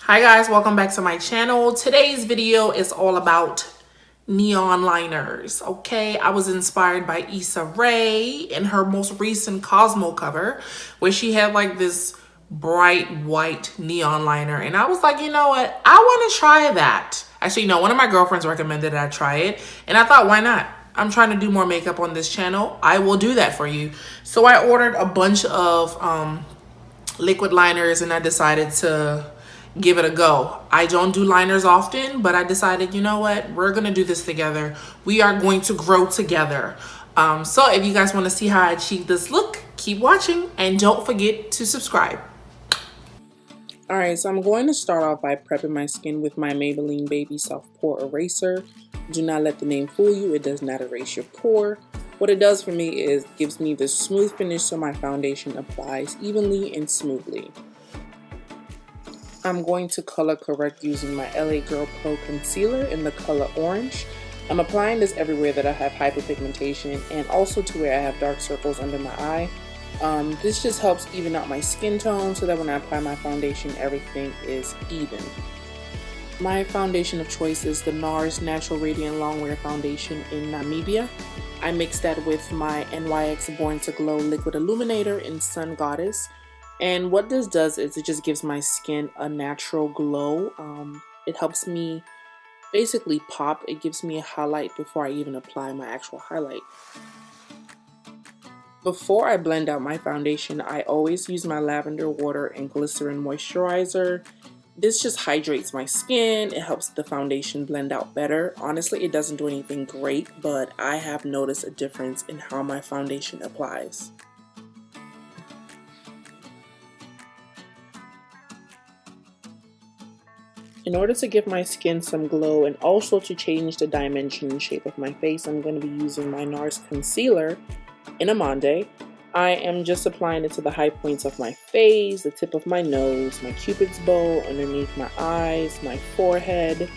Hi guys, welcome back to my channel. Today's video is all about neon liners. Okay, I was inspired by Issa Rae in her most recent Cosmo cover where she had like this bright white neon liner, and I was like, you know what, I want to try that. Actually, no, one of my girlfriends recommended that I try it, and I thought, why not? I'm trying to do more makeup on this channel. I will do that for you. So I ordered a bunch of liquid liners and I decided to give it a go. I don't do liners often, but I decided, you know what, we're gonna do this together. We are going to grow together. So if you guys want to see how I achieve this look, keep watching and don't forget to subscribe. All right, so I'm going to start off by prepping my skin with my Maybelline Baby Soft Pore Eraser. Do not let the name fool you. It does not erase your pore. What it does for me is gives me this smooth finish so my foundation applies evenly and smoothly. I'm going to color correct using my LA Girl Pro Concealer in the color Orange. I'm applying this everywhere that I have hyperpigmentation and also to where I have dark circles under my eye. This just helps even out my skin tone so that when I apply my foundation, everything is even. My foundation of choice is the NARS Natural Radiant Longwear Foundation in Namibia. I mixed that with my NYX Born to Glow Liquid Illuminator in Sun Goddess. And what this does is it just gives my skin a natural glow. It helps me basically pop. It gives me a highlight before I even apply my actual highlight. Before I blend out my foundation, I always use my lavender water and glycerin moisturizer. This just hydrates my skin. It helps the foundation blend out better. Honestly, it doesn't do anything great, but I have noticed a difference in how my foundation applies. In order to give my skin some glow and also to change the dimension and shape of my face, I'm going to be using my NARS concealer in Amande. I am just applying it to the high points of my face, the tip of my nose, my cupid's bow, underneath my eyes, my forehead,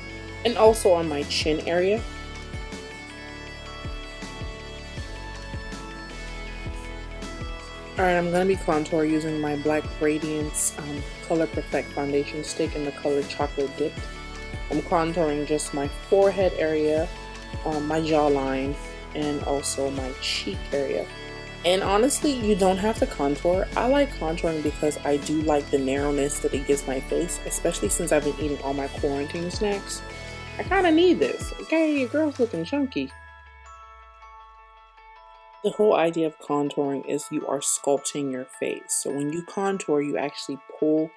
and also on my chin area. Alright, I'm going to be contour using my Black Radiance Color Perfect foundation stick in the color Chocolate Dipped. I'm contouring just my forehead area, my jawline, and also my cheek area. And honestly, you don't have to contour. I like contouring because I do like the narrowness that it gives my face, especially since I've been eating all my quarantine snacks. I kind of need this. Okay, your girl's looking chunky. The whole idea of contouring is you are sculpting your face. So when you contour, you actually pull,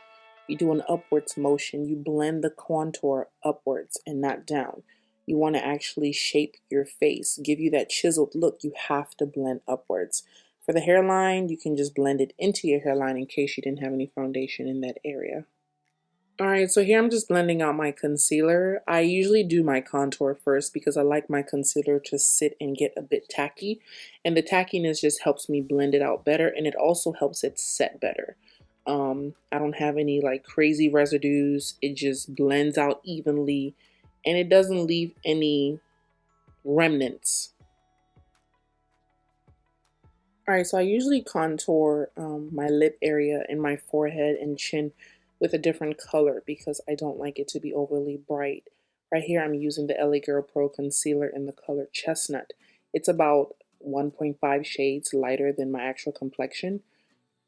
you do an upwards motion, you blend the contour upwards and not down. You want to actually shape your face, give you that chiseled look. You have to blend upwards. For the hairline, you can just blend it into your hairline in case you didn't have any foundation in that area. Alright, so here I'm just blending out my concealer. I usually do my contour first because I like my concealer to sit and get a bit tacky. And the tackiness just helps me blend it out better, and it also helps it set better. I don't have any like crazy residues. It just blends out evenly and it doesn't leave any remnants. Alright, so I usually contour my lip area and my forehead and chin with a different color because I don't like it to be overly bright. Right here I'm using the LA Girl Pro Concealer in the color Chestnut. It's about 1.5 shades lighter than my actual complexion.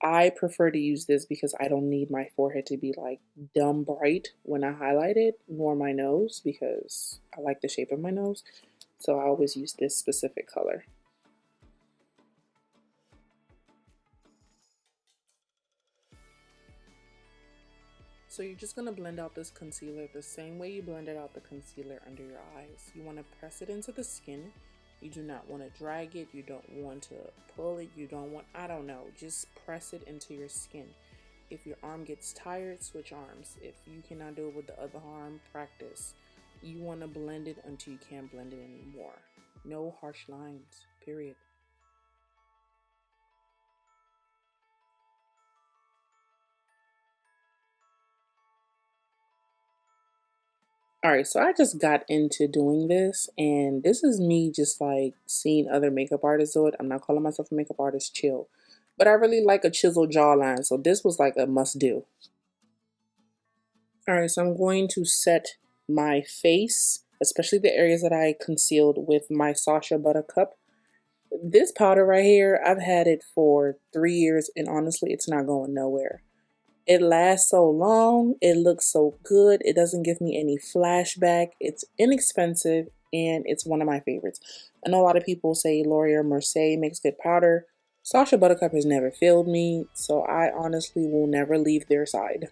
I prefer to use this because I don't need my forehead to be like dumb bright when I highlight it, nor my nose because I like the shape of my nose. So I always use this specific color. So you're just going to blend out this concealer the same way you blended out the concealer under your eyes. You want to press it into the skin. You do not want to drag it. You don't want to pull it. You don't want, I don't know, just press it into your skin. If your arm gets tired, switch arms. If you cannot do it with the other arm, practice. You want to blend it until you can't blend it anymore. No harsh lines, period. Alright, so I just got into doing this, and this is me just like seeing other makeup artists do it. I'm not calling myself a makeup artist, chill. But I really like a chiseled jawline, so this was like a must do. All right, so I'm going to set my face, especially the areas that I concealed, with my Sacha Buttercup. This powder right here, I've had it for 3 years, and honestly, it's not going nowhere. It lasts so long, it looks so good, it doesn't give me any flashback, it's inexpensive, and it's one of my favorites. I know a lot of people say Laurier Mercier makes good powder. Sacha Buttercup has never failed me, so I honestly will never leave their side.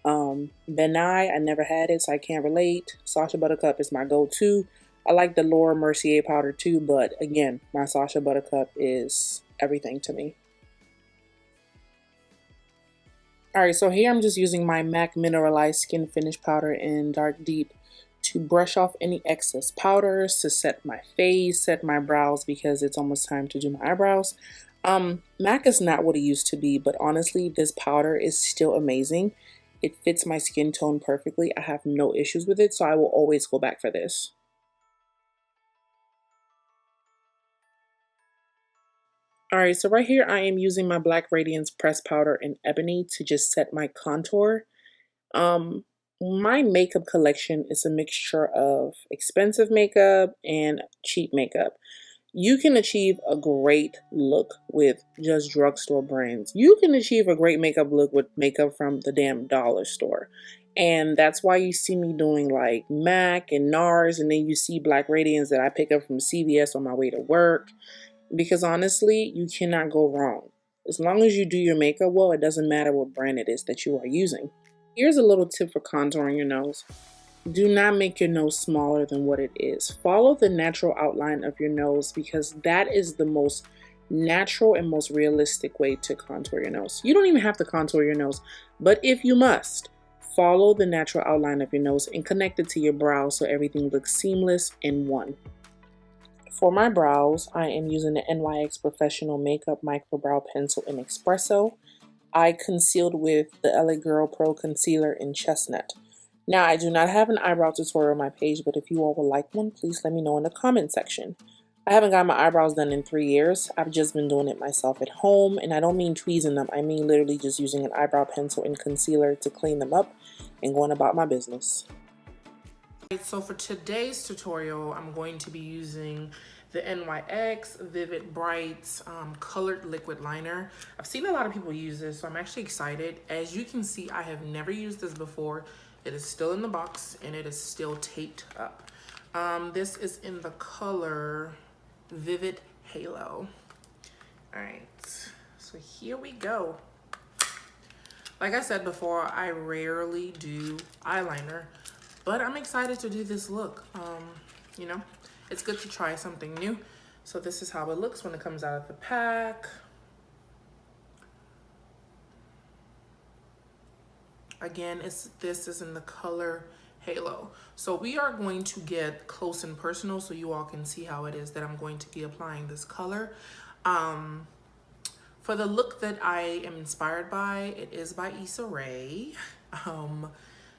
Benai, I never had it, so I can't relate. Sacha Buttercup is my go-to. I like the Laura Mercier powder too, but again, my Sacha Buttercup is everything to me. Alright, so here I'm just using my MAC Mineralized Skin Finish Powder in Dark Deep to brush off any excess powders, to set my face, set my brows, because it's almost time to do my eyebrows. MAC is not what it used to be, but honestly, this powder is still amazing. It fits my skin tone perfectly. I have no issues with it, so I will always go back for this. Alright, so right here I am using my Black Radiance Pressed Powder in Ebony to just set my contour. My makeup collection is a mixture of expensive makeup and cheap makeup. You can achieve a great look with just drugstore brands. You can achieve a great makeup look with makeup from the damn dollar store. And that's why you see me doing like MAC and NARS, and then you see Black Radiance that I pick up from CVS on my way to work. Because honestly, you cannot go wrong. As long as you do your makeup well, it doesn't matter what brand it is that you are using. Here's a little tip for contouring your nose. Do not make your nose smaller than what it is. Follow the natural outline of your nose, because that is the most natural and most realistic way to contour your nose. You don't even have to contour your nose, but if you must, follow the natural outline of your nose and connect it to your brow so everything looks seamless in one. For my brows, I am using the NYX Professional Makeup Micro Brow Pencil in Espresso. I concealed with the LA Girl Pro Concealer in Chestnut. Now, I do not have an eyebrow tutorial on my page, but if you all would like one, please let me know in the comment section. I haven't got my eyebrows done in 3 years. I've just been doing it myself at home, and I don't mean tweezing them. I mean literally just using an eyebrow pencil and concealer to clean them up and going about my business. So for today's tutorial, I'm going to be using the NYX Vivid Brights Colored Liquid Liner. I've seen a lot of people use this, so I'm actually excited. As you can see, I have never used this before. It is still in the box, and it is still taped up. This is in the color Vivid Halo. All right, so here we go. Like I said before, I rarely do eyeliner, but I'm excited to do this look. You know, it's good to try something new. So this is how it looks when it comes out of the pack. Again, this is in the color Halo. So we are going to get close and personal so you all can see how it is that I'm going to be applying this color. For the look that I am inspired by, it is by Issa Rae.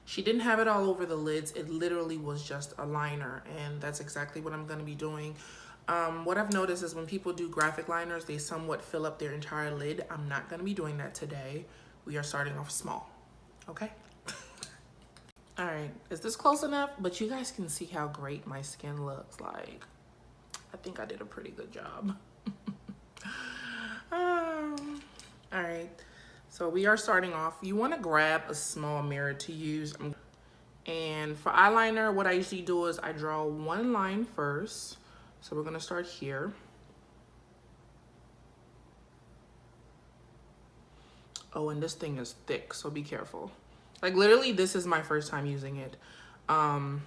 She didn't have it all over the lids. It literally was just a liner, and that's exactly what I'm going to be doing. What I've noticed is when people do graphic liners, they somewhat fill up their entire lid. I'm not going to be doing that today. We are starting off small, okay? All right, is this close enough? But you guys can see how great my skin looks like. I think I did a pretty good job. All right. So we are starting off. You want to grab a small mirror to use. And for eyeliner, what I usually do is I draw one line first. So we're going to start here. Oh, and this thing is thick, so be careful. Like literally, this is my first time using it. I'm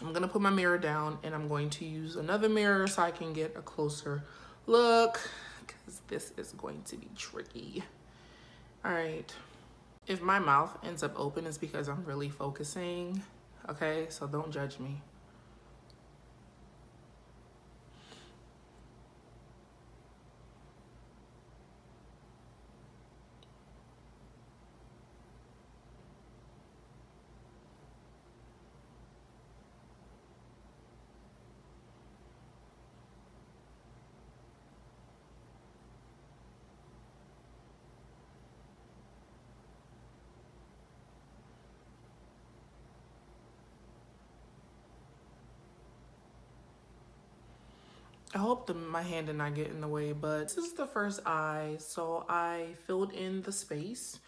going to put my mirror down, and I'm going to use another mirror so I can get a closer look, because this is going to be tricky. All right. If my mouth ends up open, it's because I'm really focusing, okay? So don't judge me. I hope my hand did not get in the way, but this is the first eye. So I filled in the space,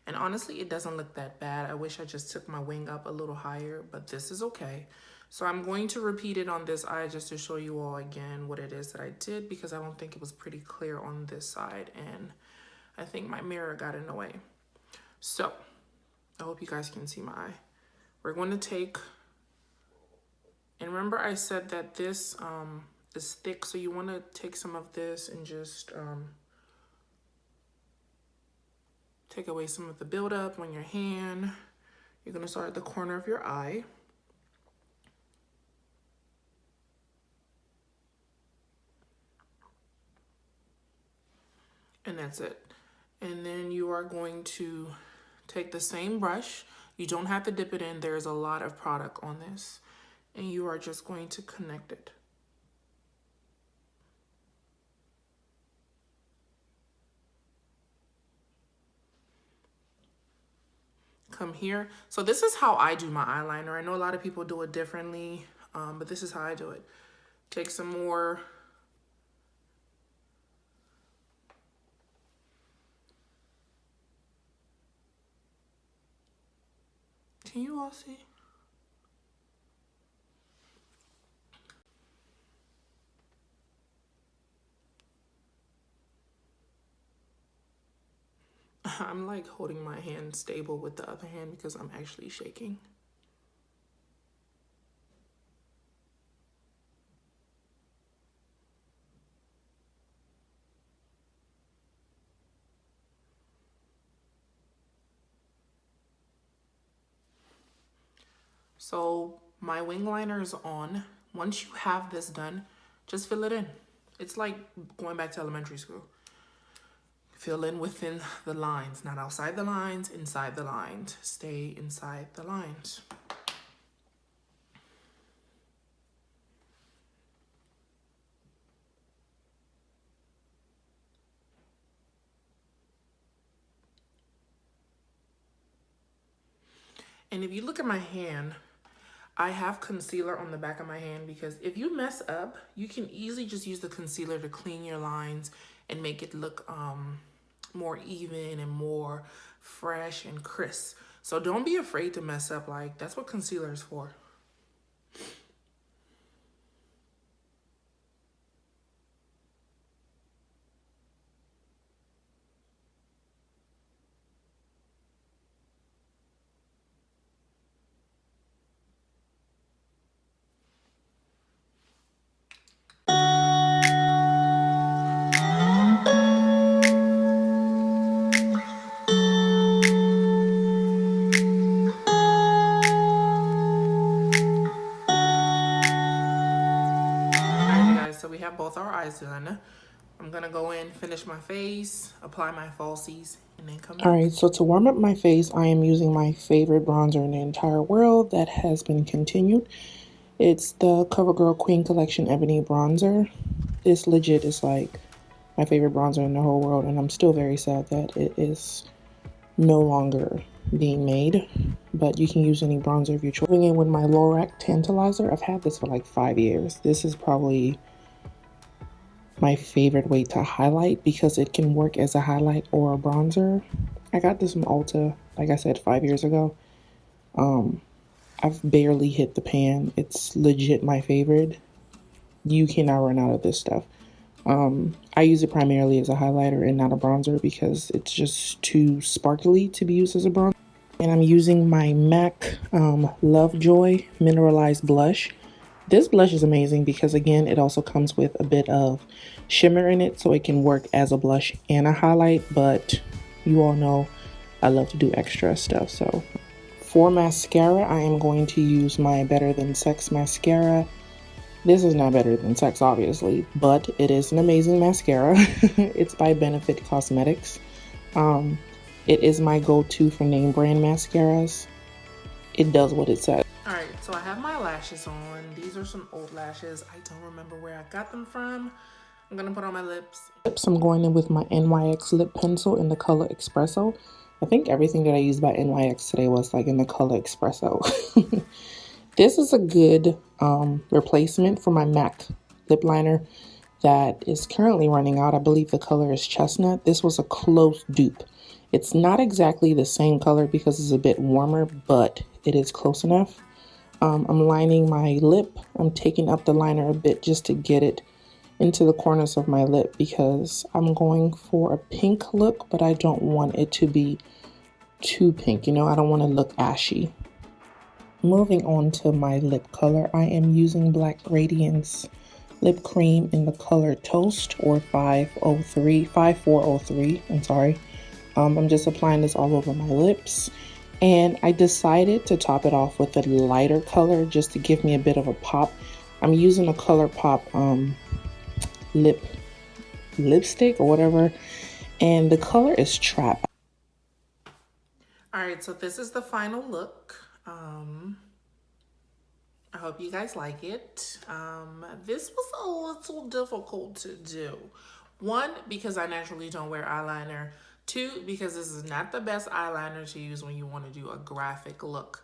and honestly, it doesn't look that bad. I wish I just took my wing up a little higher, but this is okay. So I'm going to repeat it on this eye just to show you all again what it is that I did, because I don't think it was pretty clear on this side, and I think my mirror got in the way. So I hope you guys can see my eye. We're going to take, and remember I said that this is thick, so you want to take some of this and just take away some of the buildup on your hand. You're going to start at the corner of your eye. And that's it. And then you are going to take the same brush. You don't have to dip it in. There's a lot of product on this. And you are just going to connect it. Come here. So this is how I do my eyeliner. I know a lot of people do it differently, but this is how I do it. Take some more. Can you all see? I'm like holding my hand stable with the other hand because I'm actually shaking. So my wing liner is on. Once you have this done, just fill it in. It's like going back to elementary school. Fill in within the lines, not outside the lines, inside the lines. Stay inside the lines. And if you look at my hand, I have concealer on the back of my hand because if you mess up, you can easily just use the concealer to clean your lines and make it look more even and more fresh and crisp. So don't be afraid to mess up. Like, that's what concealer is for. So we have both our eyes done. I'm gonna go in, finish my face, apply my falsies, and then come back. All right, so to warm up my face, I am using my favorite bronzer in the entire world that has been continued. It's the CoverGirl Queen Collection Ebony Bronzer. This legit is like my favorite bronzer in the whole world, and I'm still very sad that it is no longer being made, but you can use any bronzer of your choice. Moving in with my Lorac Tantalizer. I've had this for like 5 years. This is probably my favorite way to highlight because it can work as a highlight or a bronzer. I got this from Ulta, like I said, 5 years ago. I've barely hit the pan. It's legit my favorite. You cannot run out of this stuff. I use it primarily as a highlighter and not a bronzer because it's just too sparkly to be used as a bronzer. And I'm using my MAC Lovejoy Mineralized Blush. This blush is amazing because, again, it also comes with a bit of shimmer in it, so it can work as a blush and a highlight, but you all know I love to do extra stuff. So for mascara, I am going to use my Better Than Sex mascara. This is not Better Than Sex, obviously, but it is an amazing mascara. It's by Benefit Cosmetics. It is my go-to for name brand mascaras. It does what it says. All right, so I have my lashes on. These are some old lashes. I don't remember where I got them from. I'm gonna put on my lips. I'm going in with my NYX lip pencil in the color Espresso. I think everything that I used by NYX today was like in the color Espresso. This is a good replacement for my MAC lip liner. that is currently running out. I believe the color is chestnut. This was a close dupe. It's not exactly the same color because it's a bit warmer, but it is close enough. I'm lining my lip. I'm taking up the liner a bit just to get it into the corners of my lip because I'm going for a pink look, but I don't want it to be too pink. You know, I don't want to look ashy. Moving on to my lip color, I am using Black Radiance lip cream in the color Toast, or 5403. I'm sorry. I'm just applying this all over my lips, and I decided to top it off with a lighter color just to give me a bit of a pop. I'm using a ColourPop lipstick or whatever, and the color is Trap. All right, so this is the final look. I hope you guys like it. This was a little difficult to do. One, because I naturally don't wear eyeliner. Two, because this is not the best eyeliner to use when you want to do a graphic look.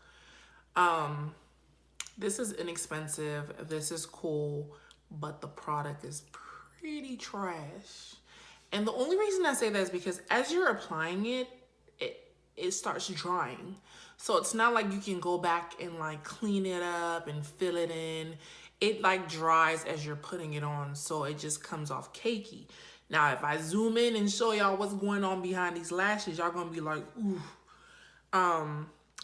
This is inexpensive. This is cool, but the product is pretty trash. And the only reason I say that is because as you're applying it, it starts drying. So it's not like you can go back and like clean it up and fill it in. It like dries as you're putting it on, so it just comes off cakey. Now, if I zoom in and show y'all what's going on behind these lashes, y'all gonna be like, ooh.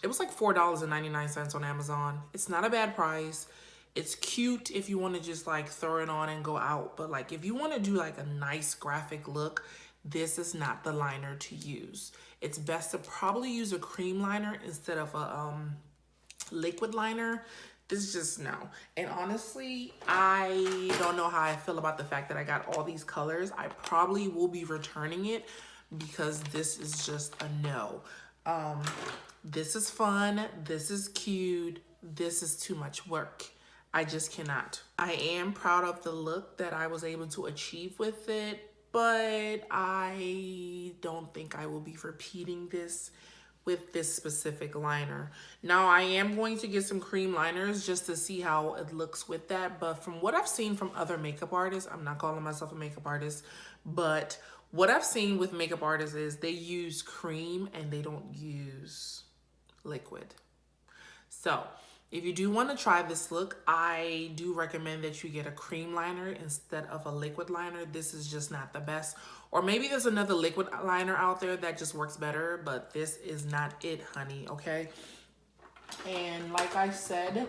It was like $4.99 on Amazon. It's not a bad price. It's cute if you want to just like throw it on and go out. But like if you want to do like a nice graphic look, this is not the liner to use. It's best to probably use a cream liner instead of a liquid liner. This is just no. And honestly, I don't know how I feel about the fact that I got all these colors. I probably will be returning it because this is just a no. This is fun. This is cute. This is too much work. I just cannot. I am proud of the look that I was able to achieve with it, but I don't think I will be repeating this with this specific liner. Now, I am going to get some cream liners just to see how it looks with that, but from what I've seen from other makeup artists, I'm not calling myself a makeup artist, but what I've seen with makeup artists is they use cream and they don't use liquid. So if you do want to try this look, I do recommend that you get a cream liner instead of a liquid liner. This is just not the best. Or maybe there's another liquid liner out there that just works better, but this is not it, honey, okay? And like I said,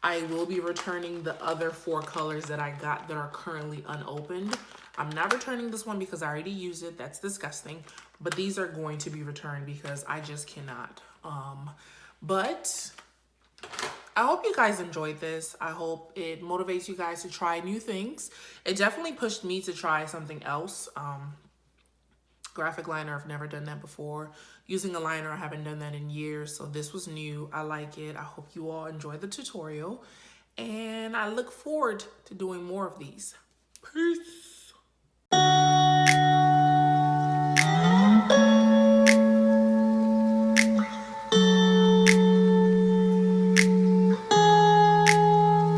I will be returning the other 4 colors that I got that are currently unopened. I'm not returning this one because I already used it. That's disgusting. But these are going to be returned because I just cannot. But I hope you guys enjoyed this. I hope it motivates you guys to try new things. It definitely pushed me to try something else. Graphic liner, I've never done that before. Using a liner, I haven't done that in years. So this was new. I like it. I hope you all enjoy the tutorial. And I look forward to doing more of these. Peace.